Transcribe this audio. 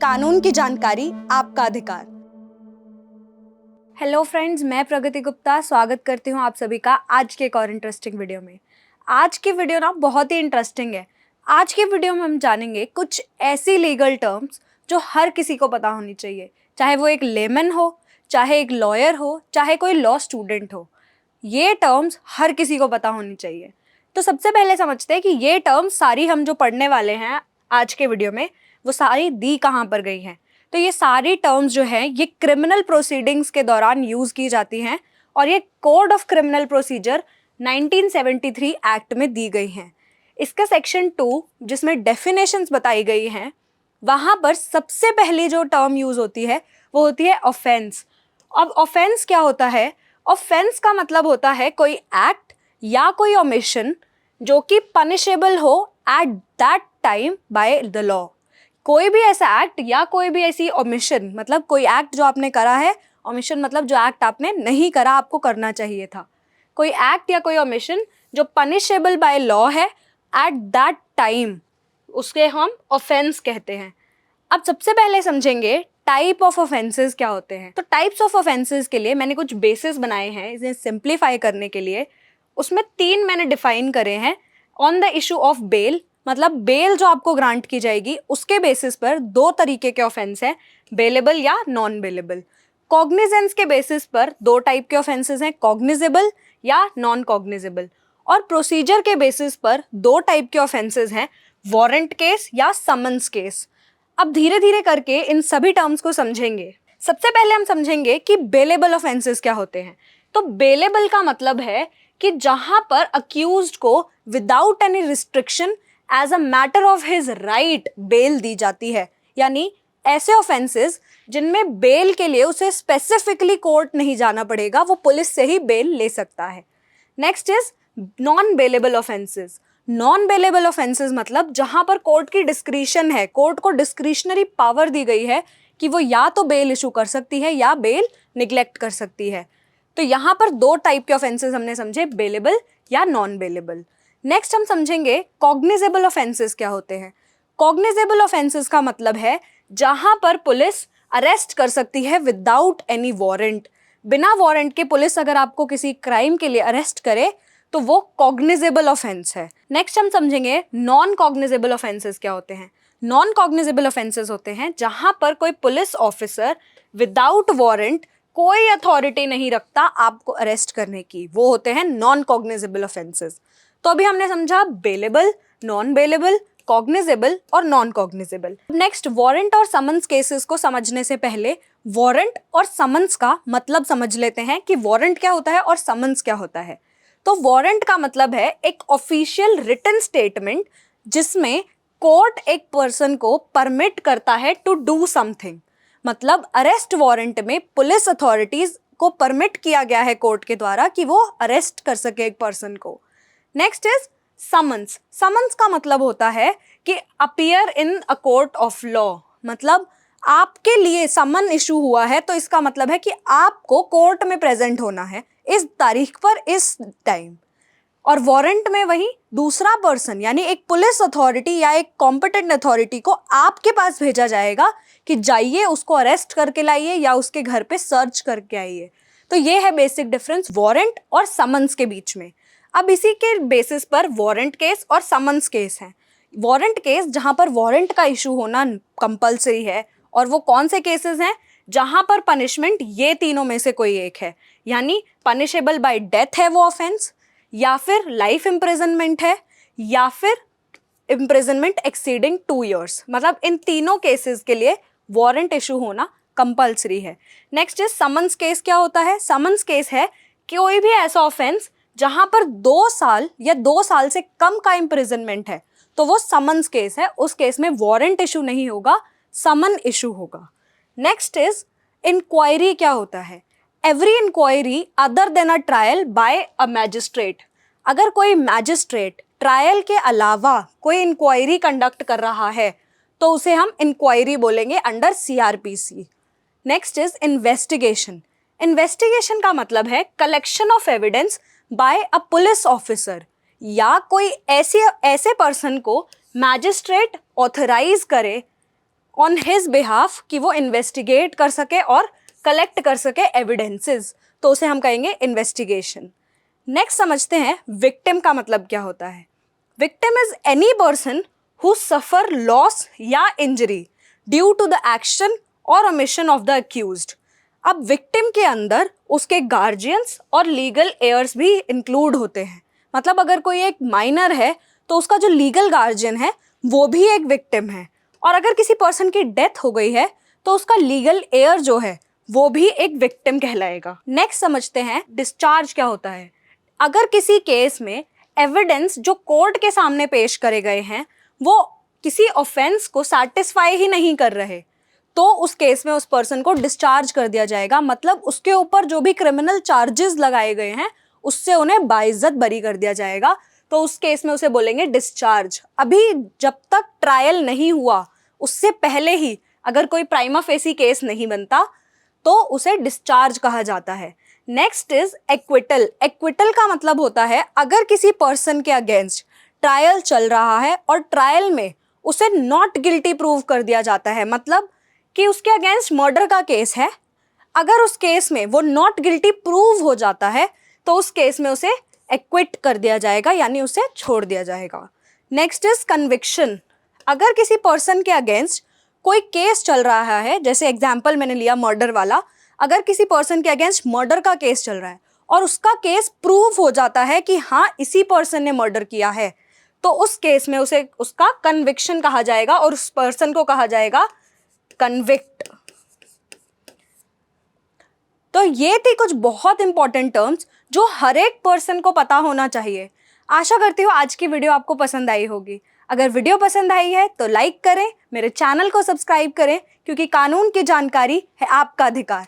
कानून की जानकारी आपका अधिकार। हेलो फ्रेंड्स, मैं प्रगति गुप्ता स्वागत करती हूँ आप सभी का आज के एक और इंटरेस्टिंग वीडियो में। आज की वीडियो ना बहुत ही इंटरेस्टिंग है। आज की वीडियो में हम जानेंगे कुछ ऐसी लीगल टर्म्स जो हर किसी को पता होनी चाहिए, चाहे वो एक लेमन हो, चाहे एक लॉयर हो, चाहे कोई लॉ स्टूडेंट हो। ये टर्म्स हर किसी को पता होनी चाहिए। तो सबसे पहले समझते हैं कि ये टर्म्स सारी हम जो पढ़ने वाले हैं आज के वीडियो में, वो सारी दी कहाँ पर गई हैं। तो ये सारी टर्म्स जो हैं ये क्रिमिनल प्रोसीडिंग्स के दौरान यूज़ की जाती हैं और ये code of criminal procedure 1973 act में दी गई हैं। इसका सेक्शन 2 जिसमें डेफिनेशंस बताई गई हैं, वहाँ पर सबसे पहली जो टर्म यूज़ होती है वो होती है ऑफेंस। अब ऑफेंस क्या होता है? ऑफेंस का मतलब होता है कोई एक्ट या कोई ओमिशन जो कि पनिशेबल हो at that time by the law. कोई भी ऐसा एक्ट या कोई भी ऐसी ओमिशन, मतलब कोई एक्ट जो आपने करा है, ओमिशन मतलब जो एक्ट आपने नहीं करा, आपको करना चाहिए था। कोई एक्ट या कोई ओमिशन जो पनिशेबल बाय लॉ है एट दैट टाइम, उसके हम ऑफेंस कहते हैं। अब सबसे पहले समझेंगे टाइप ऑफ ऑफेंसेस क्या होते हैं। तो टाइप्स ऑफ ऑफेंसेस के लिए मैंने कुछ बेसिस बनाए हैं इसे सिंप्लीफाई करने के लिए। उसमें 3 मैंने डिफाइन करे हैं। On the issue of bail, मतलब बेल जो आपको ग्रांट की जाएगी उसके बेसिस पर 2 तरीके के ऑफेंस हैं, बेलेबल या नॉन बेलेबल। कॉग्निजेंस के बेसिस पर 2 टाइप के ऑफेंसेस हैं, कॉग्निजेबल या नॉन कॉग्निजेबल। और प्रोसीजर के बेसिस पर 2 टाइप के ऑफेंसेस हैं, वारंट केस या समन्स केस। अब धीरे धीरे करके इन सभी टर्म्स को समझेंगे। सबसे पहले हम समझेंगे कि बेलेबल ऑफेंसेस क्या होते हैं। तो बेलेबल का मतलब है कि जहां पर अक्यूज्ड को without any restriction as a matter of his right bail दी जाती है। यानी ऐसे ऑफेंसेस जिनमें बेल के लिए उसे स्पेसिफिकली कोर्ट नहीं जाना पड़ेगा, वो पुलिस से ही बेल ले सकता है। Next is non bailable offences. Non bailable offences मतलब जहां पर कोर्ट की डिस्क्रिशन है, कोर्ट को डिस्क्रिशनरी पावर दी गई है कि वो या तो बेल इशू कर सकती है या बेल निग्लेक्ट कर सकती है। तो यहाँ पर 2 टाइप के ऑफेंसेस हमने समझे, बेलेबल या नॉन बेलेबल। नेक्स्ट हम समझेंगे कॉग्निजेबल ऑफेंसेस क्या होते हैं। कॉग्निजेबल ऑफेंसेस का मतलब है जहां पर पुलिस अरेस्ट कर सकती है विदाउट एनी वारंट। बिना वारंट के पुलिस अगर आपको किसी क्राइम के लिए अरेस्ट करे तो वो कॉग्निजेबल ऑफेंस है। नेक्स्ट हम समझेंगे नॉन कॉग्निजेबल ऑफेंसेस क्या होते हैं। नॉन कॉग्निजेबल ऑफेंसेस होते हैं जहां पर कोई पुलिस ऑफिसर विदाउट वारंट कोई अथॉरिटी नहीं रखता आपको अरेस्ट करने की, वो होते हैं नॉन कॉग्निजेबल ऑफेंसेस। तो अभी हमने समझा बेलेबल, नॉन बेलेबल, कॉग्निजेबल और नॉन कॉग्निजेबल। नेक्स्ट वारंट और समन्स केसेस को समझने से पहले वारंट और समन्स का मतलब समझ लेते हैं कि वारंट क्या होता है और समन्स क्या होता है। तो वारंट का मतलब है एक ऑफिशियल रिटन स्टेटमेंट जिसमें कोर्ट एक पर्सन को परमिट करता है टू डू समथिंग। मतलब अरेस्ट वारंट में पुलिस अथॉरिटीज को परमिट किया गया है कोर्ट के द्वारा कि वो अरेस्ट कर सके एक पर्सन को। Next is summons. समन्स का मतलब होता है कि appear in a court of law. मतलब आपके लिए समन इशू हुआ है तो इसका मतलब है कि आपको कोर्ट में प्रेजेंट होना है इस तारीख पर इस टाइम। और वारंट में वही दूसरा पर्सन यानी एक पुलिस अथॉरिटी या एक कॉम्पिटेंट अथॉरिटी को आपके पास भेजा जाएगा कि जाइए उसको अरेस्ट करके लाइए या उसके घर पे सर्च करके आइए। तो ये है बेसिक डिफरेंस वारंट और समन्स के बीच में। अब इसी के बेसिस पर वारंट केस और समन्स केस हैं। वारंट केस जहां पर वारंट का इशू होना कंपलसरी है, और वो कौन से केसेस हैं जहां पर पनिशमेंट ये तीनों में से कोई एक है। यानी पनिशेबल बाय डेथ है वो ऑफेंस, या फिर लाइफ इम्प्रिजनमेंट है, या फिर इम्प्रिजनमेंट एक्सीडिंग 2 years। मतलब इन तीनों केसेस के लिए वारंट इशू होना कंपलसरी है। नेक्स्ट इज समन्स केस क्या होता है। समन्स केस है कोई भी ऐसा ऑफेंस जहां पर 2 साल या 2 साल से कम का इम्प्रिजनमेंट है, तो वो समन्स केस है। उस केस में वारंट इशू नहीं होगा, समन इशू होगा। नेक्स्ट इज इंक्वायरी क्या होता है। Every inquiry other than a trial by a magistrate. अगर कोई मैजिस्ट्रेट ट्रायल के अलावा कोई इंक्वायरी कंडक्ट कर रहा है तो उसे हम इंक्वायरी बोलेंगे under CRPC। Next is investigation. Investigation का मतलब है collection of evidence bye a police officer, या कोई ऐसे पर्सन को मैजिस्ट्रेट ऑथराइज करे ऑन हिज बिहाफ कि वो इन्वेस्टिगेट कर सके और कलेक्ट कर सके एविडेंसेस, तो उसे हम कहेंगे इन्वेस्टिगेशन। नेक्स्ट समझते हैं विक्टिम का मतलब क्या होता है। Victim is any person who suffer loss या injury due to the action और ओमिशन ऑफ द अक्यूज्ड। अब विक्टिम के अंदर उसके गार्जियंस और लीगल एयर्स भी इंक्लूड होते हैं। मतलब अगर कोई एक माइनर है तो उसका जो लीगल गार्जियन है वो भी एक विक्टिम है, और अगर किसी पर्सन की डेथ हो गई है तो उसका लीगल एयर जो है वो भी एक विक्टिम कहलाएगा। नेक्स्ट समझते हैं डिस्चार्ज क्या होता है। अगर किसी केस में एविडेंस जो कोर्ट के सामने पेश करे गए हैं वो किसी ऑफेंस को सैटिस्फाई ही नहीं कर रहे, तो उस केस में उस पर्सन को डिस्चार्ज कर दिया जाएगा। मतलब उसके ऊपर जो भी क्रिमिनल चार्जेस लगाए गए हैं उससे उन्हें बाइज्जत बरी कर दिया जाएगा, तो उस केस में उसे बोलेंगे डिस्चार्ज। अभी जब तक ट्रायल नहीं हुआ उससे पहले ही अगर कोई प्राइमा फेसी केस नहीं बनता तो उसे डिस्चार्ज कहा जाता है। Next is acquittal. एक्विटल का मतलब होता है अगर किसी पर्सन के अगेंस्ट ट्रायल चल रहा है और ट्रायल में उसे नॉट गिल्टी प्रूव कर दिया जाता है, मतलब कि उसके अगेंस्ट मर्डर का केस है, अगर उस केस में वो नॉट गिल्टी प्रूव हो जाता है तो उस केस में उसे एक्विट कर दिया जाएगा, यानी उसे छोड़ दिया जाएगा। Next is conviction. अगर किसी पर्सन के अगेंस्ट कोई केस चल रहा है, जैसे एग्जाम्पल मैंने लिया मर्डर वाला, अगर किसी पर्सन के अगेंस्ट मर्डर का केस चल रहा है और उसका केस प्रूव हो जाता है कि हाँ इसी पर्सन ने मर्डर किया है, तो उस केस में उसे उसका कन्विक्शन कहा जाएगा और उस पर्सन को कहा जाएगा कन्विक्ट। तो ये थी कुछ बहुत इंपॉर्टेंट टर्म्स जो हर एक पर्सन को पता होना चाहिए। आशा करती हूँ आज की वीडियो आपको पसंद आई होगी। अगर वीडियो पसंद आई है तो लाइक करें, मेरे चैनल को सब्सक्राइब करें, क्योंकि कानून की जानकारी है आपका अधिकार।